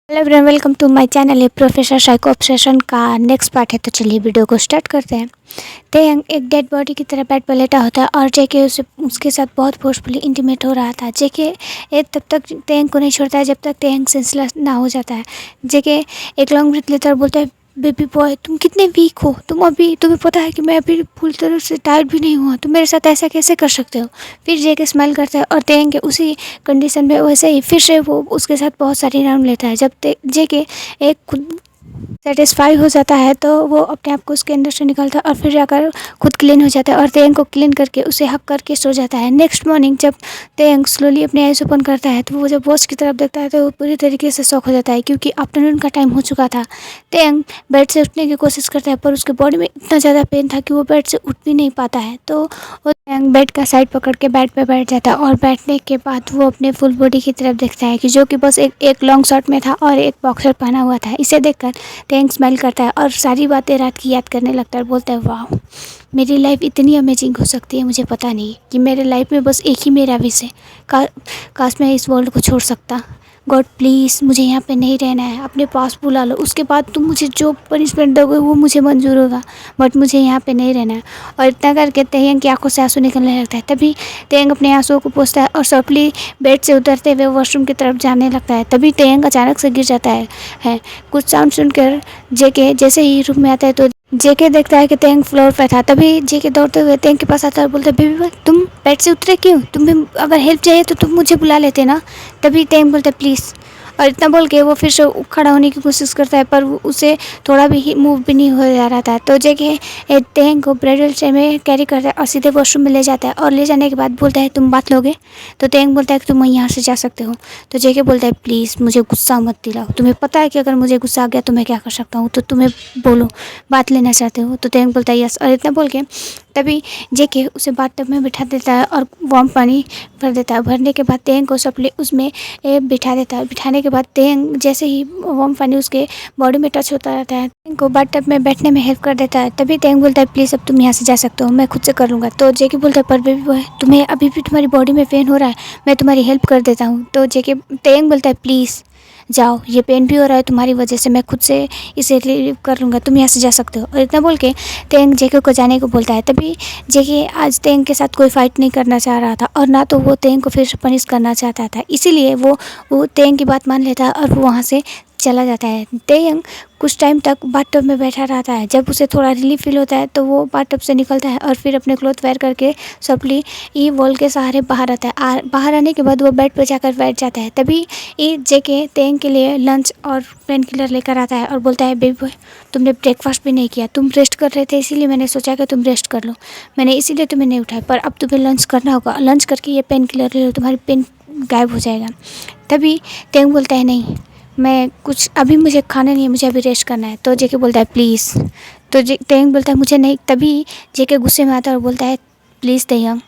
Hello everyone, welcome to my channel. ये professor psycho obsession का next part है। तो चलिए वीडियो को स्टार्ट करते हैं। तेयंग एक डेड बॉडी की तरह बेड पर लेटा होता है और जेके उसके साथ बहुत फोर्सफुली इंटीमेट हो रहा था। जेके तब तक तेयंग को नहीं छोड़ता है जब तक तेयंग सेंसलेस ना हो जाता है। जेके एक लॉन्ग ब्रीथ लेता है और बोलता है, बेबी बॉय तुम कितने वीक हो, तुम्हें पता है कि मैं अभी पूरी तरह से टायर्ड भी नहीं हुआ, तुम मेरे साथ ऐसा कैसे कर सकते हो। फिर जेके स्माइल करता है और तेयंग के उसी कंडीशन में वैसे ही फिर से वो उसके साथ बहुत सारी राउंड लेता है। जब जेके एक खुद सेटिस्फाई हो जाता है तो वो अपने आप को उसके अंदर से निकालता है और फिर जाकर खुद क्लीन हो जाता है और तेयंग को क्लीन करके उसे हक करके सो जाता है। नेक्स्ट मॉर्निंग जब तेयंग स्लोली अपने आइज ओपन करता है तो वो जब वॉच की तरफ देखता है तो वो पूरी तरीके से शॉक हो जाता है क्योंकि आफ्टरनून का टाइम हो चुका था। तेयंग बेड से उठने की कोशिश करता है पर उसके बॉडी में इतना ज़्यादा पेन था कि वो बेड से उठ भी नहीं पाता है। तो वो तेयंग बेड का साइड पकड़ के बेड पर बैठ जाता है और बैठने के बाद वो अपने फुल बॉडी की तरफ देखता है कि जो कि बस एक लॉन्ग शर्ट में था और एक बॉक्सर पहना हुआ था। इसे देखकर तेयंग स्माइल करता है और सारी बातें रात की याद करने लगता है और बोलता है, वाह मेरी लाइफ इतनी अमेजिंग हो सकती है, मुझे पता नहीं कि मेरे लाइफ में बस एक ही मेरा विश है। काश मैं इस वर्ल्ड को छोड़ सकता। गॉड प्लीज़ मुझे यहाँ पे नहीं रहना है, अपने पास बुला लो, उसके बाद तुम मुझे जो पनिशमेंट दोगे वो मुझे मंजूर होगा, बट मुझे यहाँ पे नहीं रहना है। और इतना करके तेयंग की आंखों से आंसू निकलने लगता है। तभी तेयंग अपने आंसुओं को पोंछता है और सॉफ्टली बेड से उतरते हुए वॉशरूम की तरफ जाने लगता है। तभी तेयंग अचानक से गिर जाता है। कुछ साउंड सुनकर जेके जैसे ही रूम में आता है तो जेके देखता है कि तेयंग फ्लोर पर था। तभी जेके दौड़ते हुए तेयंग के पास आता है और बोलता है, बेबी बॉय तुम बेड से उतरे क्यों, तुम्हें अगर हेल्प चाहिए तो तुम मुझे बुला लेते ना। तभी तेयंग बोलता है, प्लीज़। और इतना बोल के वो फिर से खड़ा होने की कोशिश करता है पर उसे थोड़ा भी मूव भी नहीं हो जा रहा था। तो जेके तेयंग को ब्रेड व्हीलचेयर में कैरी करता है और सीधे वॉशरूम में ले जाता है और ले जाने के बाद बोलता है, तुम बात लोगे। तो तेयंग बोलता है कि तुम यहाँ से जा सकते हो। तो जेके बोलता है, प्लीज़ मुझे गुस्सा मत दिलाओ, तुम्हें पता है कि अगर मुझे गुस्सा आ गया तो मैं क्या कर सकता हूँ, तो तुम्हें बोलो बात लेना चाहते हो। तो तेयंग बोलता है, यस। और इतना बोल के तभी जेके उसे बाथटब में बिठा देता है और वार्म पानी भर देता है। भरने के बाद तेयंग को सपले उसमें बिठा देता है। बिठाने के बाद तेयंग जैसे ही वार्म पानी उसके बॉडी में टच होता रहता है, तेयंग को बाथटब में बैठने में हेल्प कर देता है। तभी तेयंग बोलता है, प्लीज़ अब तुम यहाँ से जा सकते हो, मैं खुद से कर लूँगा। तो जेके बोलता है, पर बेबी बॉय तुम्हें अभी भी तुम्हारी बॉडी में पेन हो रहा है, मैं तुम्हारी हेल्प कर देता हूँ। तो जेके तेयंग बोलता है, प्लीज़ जाओ, ये पेन भी हो रहा है तुम्हारी वजह से, मैं खुद से इसे रिलीव कर लूँगा, तुम यहाँ से जा सकते हो। और इतना बोल के तेयंग जेके को जाने को बोलता है। तभी जेके आज तेयंग के साथ कोई फाइट नहीं करना चाह रहा था और ना तो वो तेयंग को फिर से पनिश करना चाहता था, इसीलिए वो तेयंग की बात मान लेता है और वो वहाँ से चला जाता है। तेयंग कुछ टाइम तक बाथटब में बैठा रहता है। जब उसे थोड़ा रिलीफ फील होता है तो वो बाथटब से निकलता है और फिर अपने क्लॉथ वेयर करके सॉफ्टली ई वॉल के सहारे बाहर आता है। बाहर आने के बाद वो बेड पर जाकर बैठ जाता है। तभी ई जेके तेयंग के लिए लंच और पेन किलर लेकर आता है और बोलता है, बेबी बॉय तुमने ब्रेकफास्ट भी नहीं किया, तुम रेस्ट कर रहे थे इसीलिए मैंने सोचा कि तुम रेस्ट कर लो, मैंने इसीलिए तुम्हें नहीं उठाया, पर अब तुम्हें लंच करना होगा, लंच करके ये पेन किलर ले लो, तुम्हारी पेन गायब हो जाएगा। तभी तेयंग बोलता है, नहीं मैं कुछ अभी मुझे खाना नहीं है, मुझे अभी रेस्ट करना है। तो जेके बोलता है, प्लीज़। तो तेयंग बोलता है, मुझे नहीं। तभी जेके गुस्से में आता है और बोलता है, प्लीज़ तेयंग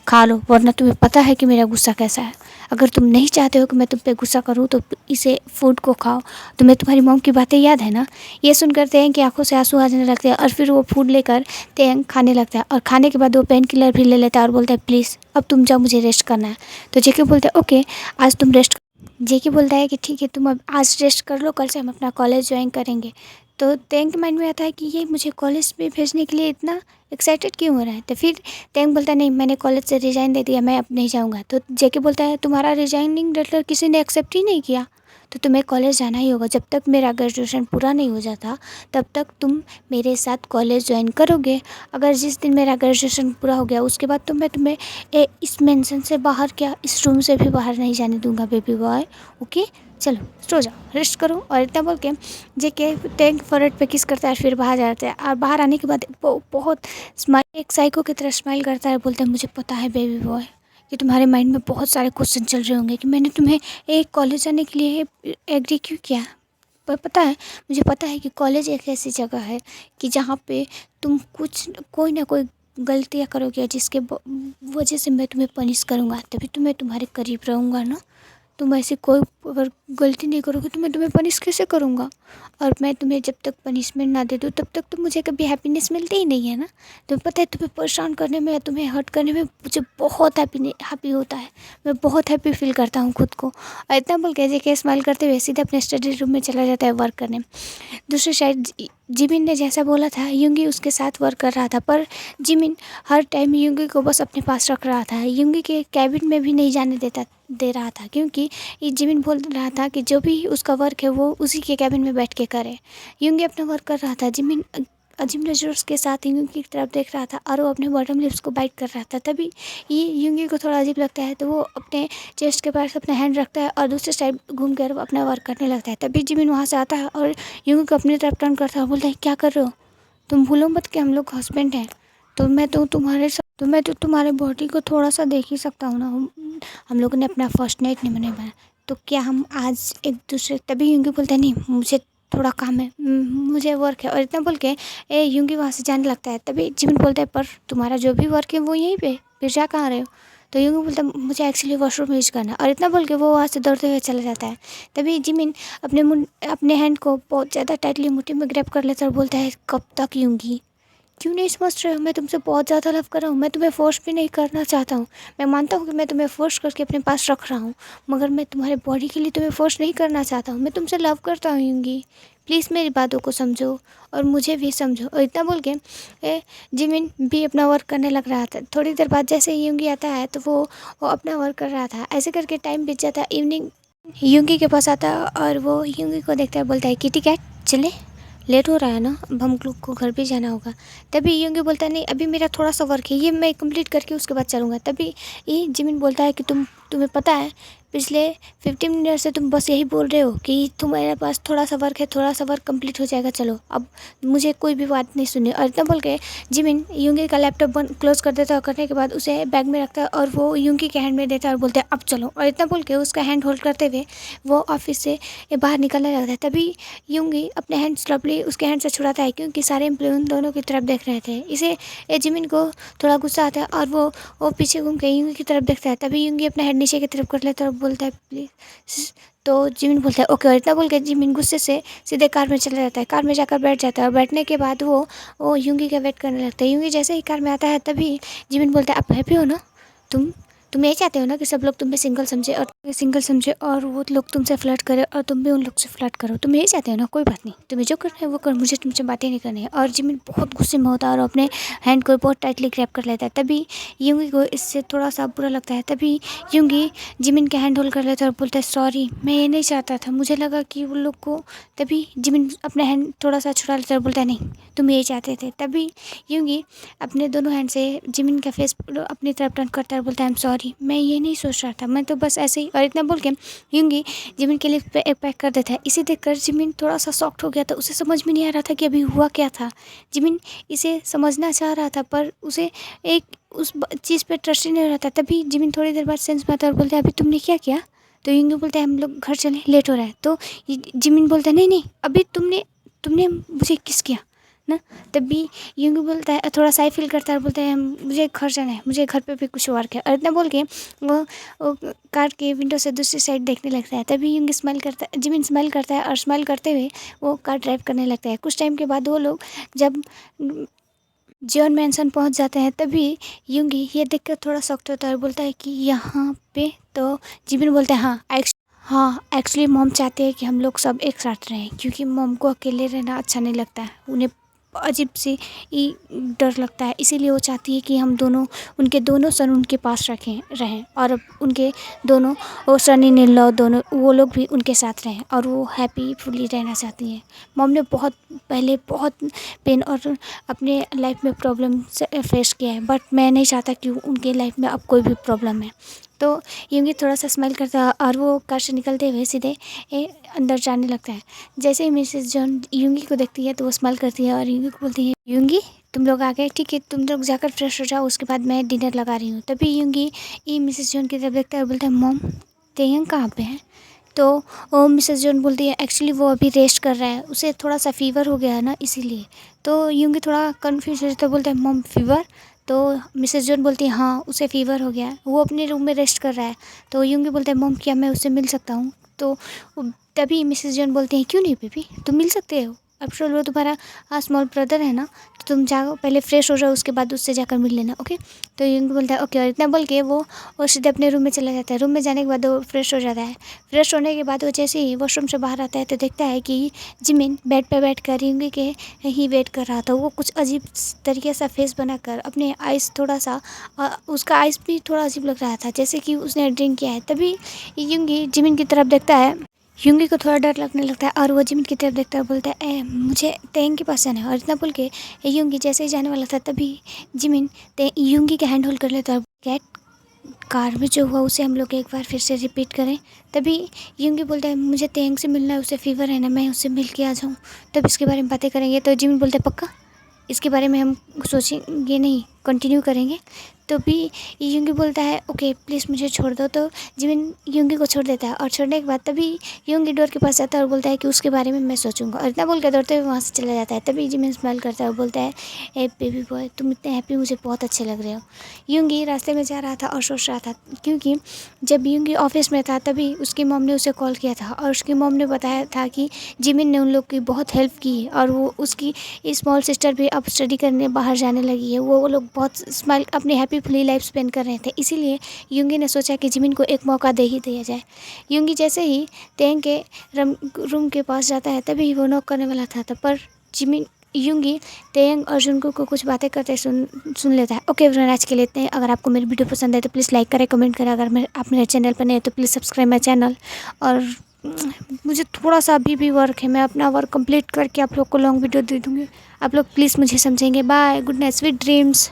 खा लो, वरना तुम्हें पता है कि मेरा गुस्सा कैसा है, अगर तुम नहीं चाहते हो कि मैं तुम पे गुस्सा करूँ तो इसे फूड को खाओ, तुम्हें तुम्हारी मॉम की बातें याद है ना। ये सुनकर तेयंग की आंखों से आंसू आने लगते हैं और फिर वो फूड लेकर तेयंग खाने लगता है और खाने के बाद वो पेन किलर भी ले लेता है और बोलता है, प्लीज़ अब तुम जाओ, मुझे रेस्ट करना है। तो जेके बोलता है, ओके आज तुम रेस्ट। जेके बोलता है कि ठीक है तुम अब आज रेस्ट कर लो, कल से हम अपना कॉलेज ज्वाइन करेंगे। तो तेयंग के माइंड में आता है कि ये मुझे कॉलेज में भेजने के लिए इतना एक्साइटेड क्यों हो रहा है। तो फिर तेयंग बोलता है, नहीं मैंने कॉलेज से रिज़ाइन दे दिया, मैं अब नहीं जाऊँगा। तो जेके बोलता है, तुम्हारा रिज़ाइनिंग लेटर किसी ने एक्सेप्ट ही नहीं किया तो तुम्हें कॉलेज जाना ही होगा, जब तक मेरा ग्रेजुएशन पूरा नहीं हो जाता तब तक तुम मेरे साथ कॉलेज ज्वाइन करोगे। अगर जिस दिन मेरा ग्रेजुएशन पूरा हो गया उसके बाद तो मैं तुम्हें इस मेंशन से बाहर, क्या इस रूम से भी बाहर नहीं जाने दूंगा बेबी बॉय, ओके चलो सो जाओ, रेस्ट करो। और इतना बोल के जेके तेयंग फॉरहेड पे किस करता है, फिर बाहर जाता है और बाहर आने के बाद बहुत स्माइल, एक साइको की तरह स्माइल करता है, बोलता है, मुझे पता है बेबी बॉय कि तुम्हारे माइंड में बहुत सारे क्वेश्चन चल रहे होंगे कि मैंने तुम्हें एक कॉलेज जाने के लिए एग्री क्यों किया, पर पता है मुझे पता है कि कॉलेज एक ऐसी जगह है कि जहाँ पे तुम कोई ना कोई गलतियाँ करोगे जिसके वजह से मैं तुम्हें पनिश करूँगा, तभी तो मैं तुम्हारे करीब रहूँगा ना। तुम ऐसी कोई अगर गलती नहीं करोगे तो मैं तुम्हें पनिश कैसे करूँगा, और मैं तुम्हें जब तक पनिशमेंट ना दे दूँ तब तक तो मुझे कभी हैप्पीनेस मिलती ही नहीं है ना। तुम्हें पता है तुम्हें परेशान करने में, तुम्हें हर्ट करने में मुझे बहुत हैप्पी होता है, मैं बहुत हैप्पी फील करता हूँ खुद को। और इतना बोल के जेके स्माइल करते हुए सीधे अपने स्टडी रूम में चला जाता है वर्क करने। दूसरी साइड जिमिन ने जैसा बोला था युंगी उसके साथ वर्क कर रहा था, पर जिमिन हर टाइम युंगी को बस अपने पास रख रहा था, युंगी के कैबिन में भी नहीं जाने दे रहा था, क्योंकि ये जिमिन बोल रहा था कि जो भी उसका वर्क है वो उसी के कैबिन में बैठ के करे। युंगी अपना वर्क कर रहा था, जिमिन अजीब नज़रों के साथ युंगी की तरफ देख रहा था और वो अपने बॉटम लिप्स को बाइट कर रहा था। तभी ये युंगी को थोड़ा अजीब लगता है तो वो अपने चेस्ट के पास अपना हैंड रखता है और दूसरे साइड घूम कर अपना वर्क करने लगता है। तभी जिमिन वहाँ से आता है और युंगी को अपनी तरफ टर्न करता है, बोलता है क्या कर रहे हो, तुम भूलो मत कि हम लोग हस्बैंड हैं, तो मैं तो तुम्हारे बॉडी को थोड़ा सा देख ही सकता हूँ ना, हम लोगों ने अपना फर्स्ट नाइट नहीं मनाया, तो क्या हम आज एक दूसरे। तभी युंगी बोलता है नहीं मुझे थोड़ा काम है, मुझे वर्क है, और इतना बोल के युंगी वहाँ से जाने लगता है। तभी जिमिन बोलता है पर तुम्हारा जो भी वर्क है वो यहीं पे, फिर जा कहाँ रहे हो। तो युंगी बोलता है मुझे एक्चुअली वॉशरूम यूज करना है, और इतना बोल के वो वहाँ से दौड़ते हुए चला जाता है। तभी जिमिन अपने हैंड को बहुत ज़्यादा टाइटली मुट्ठी में ग्रैब कर लेता है और बोलता है कब तक युंगी, क्यों नहीं समझ रहे हो, मैं तुमसे बहुत ज़्यादा लव कर रहा हूँ, मैं तुम्हें फोर्स भी नहीं करना चाहता हूँ, मैं मानता हूँ कि मैं तुम्हें फोर्स करके अपने पास रख रहा हूँ, मगर मैं तुम्हारे बॉडी के लिए तुम्हें फोर्स नहीं करना चाहता हूँ, मैं तुमसे लव करता हूँ युंगी, प्लीज़ मेरी बातों को समझो और मुझे भी समझो। और इतना बोल के जिमिन भी अपना वर्क करने लग रहा था। थोड़ी देर बाद जैसे ही युंगी आता है तो वो अपना वर्क कर रहा था। ऐसे करके टाइम बीत जाता है। इवनिंग युंगी के पास आता है और वो युंगी को देखता है, बोलता है किटी कैट चले, लेट हो रहा है ना, अब हम लोग को घर भी जाना होगा। तभी युंगी बोलता है नहीं अभी मेरा थोड़ा सा वर्क है, ये मैं कंप्लीट करके उसके बाद चलूँगा। तभी ये जिमिन बोलता है कि तुम्हें पता है पिछले 15 मिनट से तुम बस यही बोल रहे हो कि तुम्हारे पास थोड़ा सा वर्क है, थोड़ा सा वर्क कंप्लीट हो जाएगा, चलो अब मुझे कोई भी बात नहीं सुननी। और इतना बोल के जिमिन युंगी का लैपटॉप बंद क्लोज कर देता है, और करने के बाद उसे बैग में रखता है और वो युंगी के हैंड में देता है और बोलता है अब चलो। और इतना बोल के उसका हैंड होल्ड करते हुए वो ऑफिस से बाहर निकलने लगता है। तभी युंगी अपने हैंड स्लपली उसके हैंड से छुड़ाता है, क्योंकि सारे एम्प्लॉय उन दोनों की तरफ देख रहे थे। इसे जिमिन को थोड़ा गुस्सा आता है और वो पीछे घूम के युंगी की तरफ देखता है। तभी युंगी अपना हेड नीचे की तरफ कर लेता है और बोलता है प्लीज़। तो जिमिन बोलता है ओके, और इतना बोल के जिमिन गुस्से से सीधे कार में चला जाता है। कार में जाकर बैठ जाता है और बैठने के बाद वो युंगी का वेट करने लगता है। युंगी जैसे ही कार में आता है तभी जिमिन बोलता है आप हैप्पी हो ना, तुम ये चाहते हो ना कि सब लोग तुम्हें सिंगल समझे और वो लोग तुमसे फ्लर्ट करे और तुम भी उन लोग से फ्लर्ट करो, तुम यही चाहते हो ना, कोई बात नहीं, तुम्हें जो करना है वो करो, मुझे तुमसे बातें नहीं करनी है। और जिमिन बहुत गुस्से में होता है और अपने हैंड को बहुत टाइटली ग्रैब कर लेता है। तभी युंगी को इससे थोड़ा सा बुरा लगता है। तभी युंगी जिमिन के हैंड होल्ड कर लेता है और बोलता है सॉरी मैं ये नहीं चाहता था, मुझे लगा कि वो लोग को। तभी जिमिन अपना हैंड थोड़ा सा छुड़ा लेता है और बोलता है नहीं तुम यही चाहते थे। तभी युंगी अपने दोनों हैंड से जिमिन का फेस अपनी तरफ टर्न करता है और बोलता है आई एम सॉरी, मैं ये नहीं सोच रहा था, मैं तो बस ऐसे ही। और इतना बोल के युंगी जिमिन के लिए एक पैक कर देता है। इसे देखकर जिमिन थोड़ा सा शॉक्ड हो गया था, उसे समझ में नहीं आ रहा था कि अभी हुआ क्या था। जिमिन इसे समझना चाह रहा था पर उसे एक उस चीज़ पे ट्रस्ट ही नहीं हो रहा था। तभी जिमिन थोड़ी देर बाद सेंस में आता है और बोलता है अभी तुमने क्या किया। तो युंगी बोलता है हम लोग घर चलें, लेट हो रहा है। तो जिमिन बोलता है नहीं नहीं अभी तुमने मुझे किस किया ना। तभी युंगी बोलता है थोड़ा सा फील करता है और बोलता है मुझे घर जाना है, मुझे घर पे भी कुछ वर्क है। और इतना बोल के वो कार के विंडो से दूसरी साइड देखने लगता है। तभी युंगी जिमिन स्माइल करता है और स्माइल करते हुए वो कार ड्राइव करने लगता है। कुछ टाइम के बाद वो लोग जब जियोन मैंसन पहुंच जाते हैं तभी युंगी ये देखकर थोड़ा सख्त होता है और बोलता है कि यहाँ पे। तो जिमिन बोलते हैं हाँ एक्चुअली मॉम चाहते हैं कि हम लोग सब एक साथ रहें, क्योंकि मॉम को अकेले रहना अच्छा नहीं लगता है, उन्हें अजीब सी डर लगता है, इसीलिए वो चाहती है कि हम दोनों उनके दोनों सन उनके पास रहें और अब उनके दोनों वो सन इन लॉ दोनों वो लोग भी उनके साथ रहें और वो हैप्पीफुली रहना चाहती है। मॉम ने पहले बहुत पेन और अपने लाइफ में प्रॉब्लम फेस किया है, बट मैं नहीं चाहता कि उनके लाइफ में अब कोई भी प्रॉब्लम है। तो युंगी थोड़ा सा स्माइल करता है और वो कार से निकलते हुए सीधे अंदर जाने लगता है। जैसे ही मिसेस जॉन युंगी को देखती है तो वो स्माइल करती है और युंगी को बोलती है युंगी तुम लोग आ गए, ठीक है तुम लोग जाकर फ्रेश हो जाओ, उसके बाद मैं डिनर लगा रही हूँ। तभी युंगी मिसेस जॉन की तरफ देखता है और बोलता है मॉम तेयंग कहाँ पे है। तो मिसेस जॉन बोलती है एक्चुअली वो अभी रेस्ट कर रहा है, उसे थोड़ा सा फीवर हो गया है ना इसीलिए। तो युंगी थोड़ा कन्फ्यूज हो जाता है, बोलता है मॉम फीवर, तो मिसेस जॉन बोलती है हाँ उसे फ़ीवर हो गया है, वो अपने रूम में रेस्ट कर रहा है। तो यूंगी बोलता है मॉम क्या मैं उससे मिल सकता हूँ? तो तभी मिसेस जॉन बोलती हैं क्यों नहीं बेबी, तुम मिल सकते हो, आफ्टर ऑल वो तुम्हारा स्मॉल ब्रदर है ना, तो तुम जाओ पहले फ्रेश हो जाओ, उसके बाद उससे जाकर मिल लेना, ओके। तो यूंगी बोलता है ओके, और इतना बोल के वो सीधे अपने रूम में चला जाता है। रूम में जाने के बाद वो फ्रेश हो जाता है। फ्रेश होने के बाद वो जैसे ही वॉशरूम से बाहर आता है तो देखता है कि जिमिन बेड पे बैठ कर यूंगी के ही वेट कर रहा था। वो कुछ अजीब तरीके सा फेस बनाकर अपने आइस थोड़ा सा उसका आइस भी थोड़ा अजीब लग रहा था, जैसे कि उसने ड्रिंक किया है। तभी यूंगी जिमिन की तरफ देखता है। यूंगी को थोड़ा डर लगने लगता है और वो जिमिन की तरफ देखता है और बोलता है मुझे तेंग के पास जाना है। और इतना बोल के यूंगी जैसे ही जाने वाला था तभी जिमिन यूंगी का हैंड होल्ड कर लेता है। कैट कार में जो हुआ उसे हम लोग एक बार फिर से रिपीट करें। तभी यूंगी बोलता है मुझे तेंग से मिलना है, उसे फ़ीवर है ना, मैं उससे मिल के आ जाऊँ, तब इसके बारे में बातें करेंगे। तो जिमिन बोलते हैं पक्का, इसके बारे में हम सोचेंगे नहीं, कंटिन्यू करेंगे। तो भी यूंगी बोलता है ओके प्लीज़ मुझे छोड़ दो। तो जिमिन यूंगी को छोड़ देता है और छोड़ने के बाद तभी यूंगी डोर के पास जाता है और बोलता है कि उसके बारे में मैं सोचूंगा। और इतना बोल के दौड़ते हुए वहाँ से चला जाता है। तभी जिमिन स्माइल करता है और बोलता है ए बेबी बॉय तुम इतने हैप्पी, मुझे बहुत अच्छे लग रहे हो। यूंगी रास्ते में जा रहा था और सोच रहा था, क्योंकि जब यूंगी ऑफिस में था तभी उसकी मॉम ने उसे कॉल किया था और उसकी मॉम ने बताया था कि जिमिन ने उन लोग की बहुत हेल्प की और वो उसकी स्मॉल सिस्टर भी अब स्टडी करने बाहर जाने लगी है। वो लोग बहुत स्माइल अपनी हैप्पीफुली लाइफ स्पेंड कर रहे थे। इसीलिए यूंगी ने सोचा कि जिमिन को एक मौका दे ही दिया जाए। यूंगी जैसे ही तेंग के रूम के पास जाता है तभी वो नॉक करने वाला था, पर जिमिन यूंगी तेंग और जुनको को कुछ बातें करते सुन लेता है। ओके एवरीवन, आज के लिए इतने। अगर आपको मेरी वीडियो पसंद है तो प्लीज़ लाइक करें, कमेंट करें। अगर आप मेरे चैनल पर नए हैं तो प्लीज़ सब्सक्राइब माई चैनल। और मुझे थोड़ा सा अभी भी वर्क है, मैं अपना वर्क कंप्लीट करके आप लोग को लॉन्ग वीडियो दे दूँगी। आप लोग प्लीज़ मुझे समझेंगे। Bye, good night, sweet dreams.